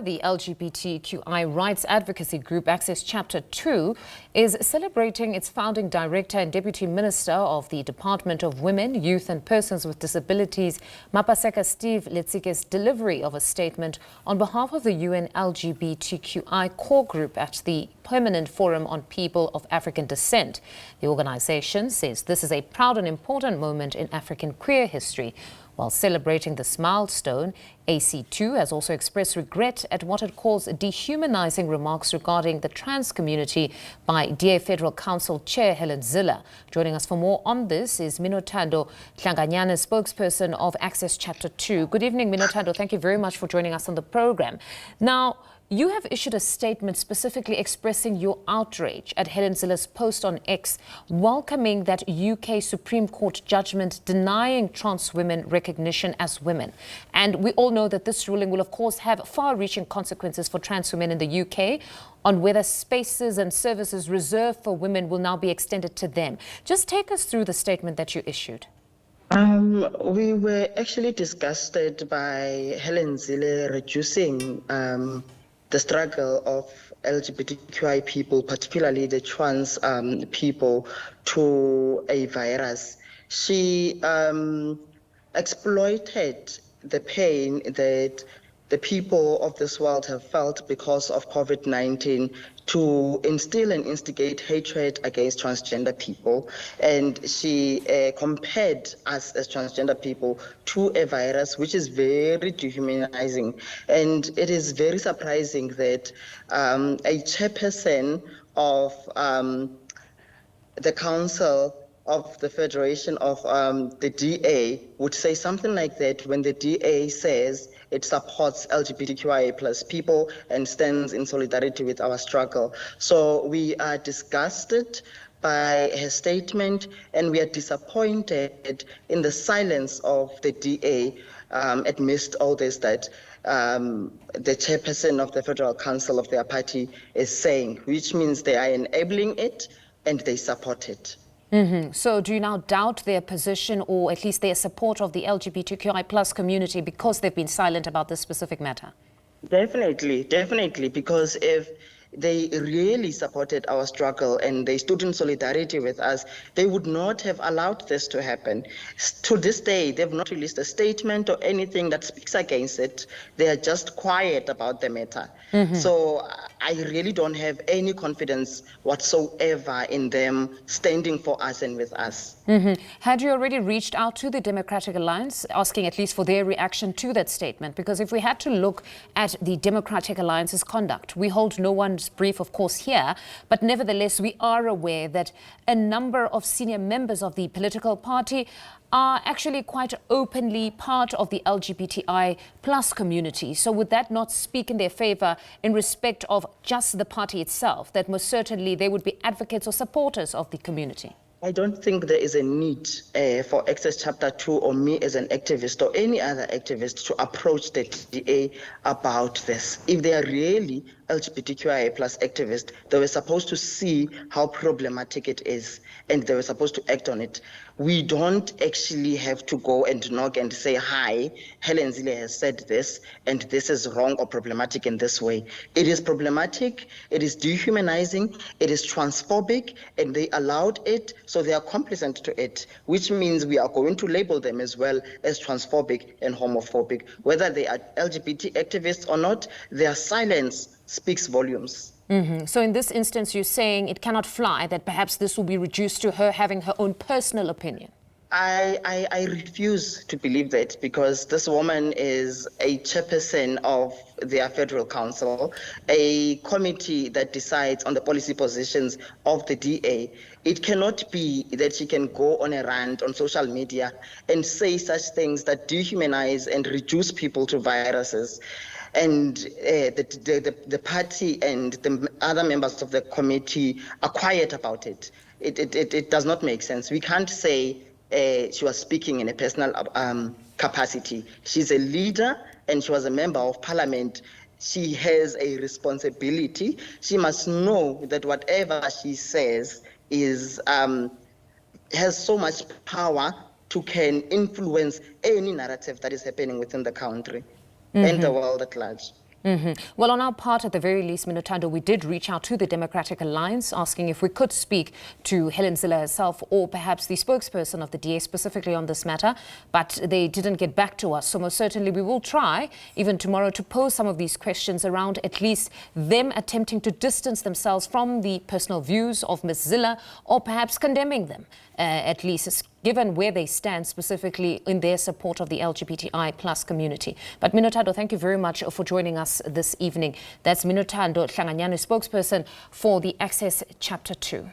The LGBTQI rights advocacy group Access Chapter 2 is celebrating its founding director and Deputy Minister of the Department of Women, Youth and Persons with Disabilities, Mapaseka Steve Letsike's delivery of a statement on behalf of the UN LGBTQI Core Group at the Permanent Forum on People of African Descent. The organization says this is a proud and important moment in African queer history. While celebrating this milestone, AC2 has also expressed regret at what it calls dehumanizing remarks regarding the trans community by DA Federal Council Chair Helen Zille. Joining us for more on this is Minothando Hlanganyana, spokesperson of Access Chapter 2. Good evening, Minothando. Thank you very much for joining us on the program. Now, you have issued a statement specifically expressing your outrage at Helen Zille's post on X, welcoming that UK Supreme Court judgment denying trans women recognition as women. And we all know that this ruling will, of course, have far-reaching consequences for trans women in the UK on whether spaces and services reserved for women will now be extended to them. Just take us through the statement that you issued. We were actually disgusted by Helen Zille reducing the struggle of LGBTQI people, particularly the trans people, to a virus. She exploited the pain that the people of this world have felt because of COVID-19 to instill and instigate hatred against transgender people. And she compared us as transgender people to a virus, which is very dehumanizing. And it is very surprising that a chairperson of the Council of the Federation of the DA would say something like that when the DA says it supports LGBTQIA plus people and stands in solidarity with our struggle. So we are disgusted by her statement, and we are disappointed in the silence of the DA amidst all this that the chairperson of the Federal Council of their party is saying, which means they are enabling it and they support it. So do you now doubt their position or at least their support of the LGBTQI plus community because they've been silent about this specific matter? Definitely, because if they really supported our struggle and they stood in solidarity with us, they would not have allowed this to happen. To this day, they've not released a statement or anything that speaks against it. They are just quiet about the matter. So I really don't have any confidence whatsoever in them standing for us and with us. Had you already reached out to the Democratic Alliance, asking at least for their reaction to that statement? Because if we had to look at the Democratic Alliance's conduct, we hold no one's brief, of course, here, but nevertheless, we are aware that a number of senior members of the political party are actually quite openly part of the LGBTI plus community. So would that not speak in their favor in respect of just the party itself, that most certainly they would be advocates or supporters of the community? I don't think there is a need for Access Chapter 2 or me as an activist or any other activist to approach the DA about this. If they are really LGBTQIA plus activists, they were supposed to see how problematic it is and they were supposed to act on it. We don't actually have to go and knock and say, hi, Helen Zille has said this and this is wrong or problematic in this way. It is problematic, it is dehumanizing, it is transphobic, and they allowed it, so they are complicit to it, which means we are going to label them as well as transphobic and homophobic. Whether they are LGBT activists or not, their silence speaks volumes. So in this instance, you're saying it cannot fly, that perhaps this will be reduced to her having her own personal opinion? I refuse to believe that, because this woman is a chairperson of their Federal Council, a committee that decides on the policy positions of the DA. It cannot be that she can go on a rant on social media and say such things that dehumanize and reduce people to viruses. And the party and the other members of the committee are quiet about it. It does not make sense. We can't say she was speaking in a personal capacity. She's a leader and she was a member of parliament. She has a responsibility. She must know that whatever she says is has so much power to can influence any narrative that is happening within the country and the world at large. Well, on our part, at the very least, Minothando, we did reach out to the Democratic Alliance asking if we could speak to Helen Zille herself or perhaps the spokesperson of the DA specifically on this matter, but they didn't get back to us. So most certainly we will try, even tomorrow, to pose some of these questions around at least them attempting to distance themselves from the personal views of Ms. Zille or perhaps condemning them, at least given where they stand specifically in their support of the LGBTI plus community. But Minothando, thank you very much for joining us this evening. That's Minothando Hlanganyana, spokesperson for the Access Chapter 2.